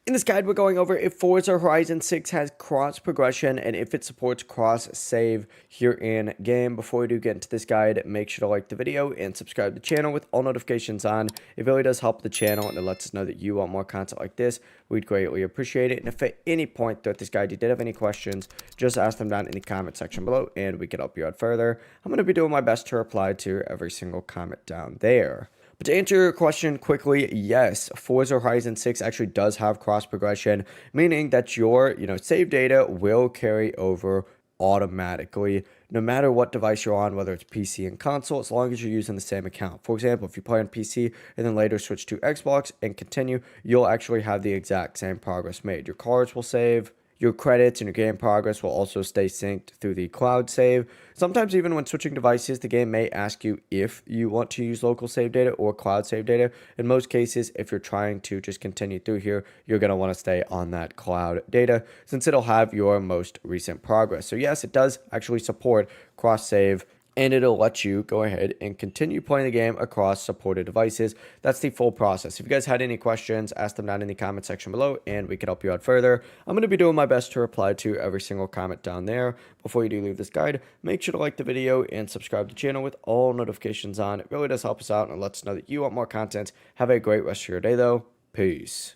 In this guide, we're going over if Forza Horizon 6 has cross progression and if it supports cross save here in game. Before we do get into this guide, make sure to like the video and subscribe to the channel with all notifications on. It really does help the channel and it lets us know that you want more content like this. We'd greatly appreciate it. And if at any point throughout this guide you did have any questions, just ask them down in the comment section below and we can help you out further. I'm going to be doing my best to reply to every single comment down there. But to answer your question quickly, yes, Forza Horizon 6 actually does have cross progression, meaning that your, save data will carry over automatically, no matter what device you're on, whether it's PC and console, as long as you're using the same account. For example, if you play on PC and then later switch to Xbox and continue, you'll actually have the exact same progress made. Your cars will save. Your credits and your game progress will also stay synced through the cloud save. Sometimes even when switching devices, the game may ask you if you want to use local save data or cloud save data. In most cases, if you're trying to just continue through here, you're going to want to stay on that cloud data since it'll have your most recent progress. So yes, it does actually support cross save, and it'll let you go ahead and continue playing the game across supported devices. That's the full process. If you guys had any questions, ask them down in the comment section below and we can help you out further. I'm going to be doing my best to reply to every single comment down there. Before you do leave this guide, make sure to like the video and subscribe to the channel with all notifications on. It really does help us out and lets us know that you want more content. Have a great rest of your day though. Peace.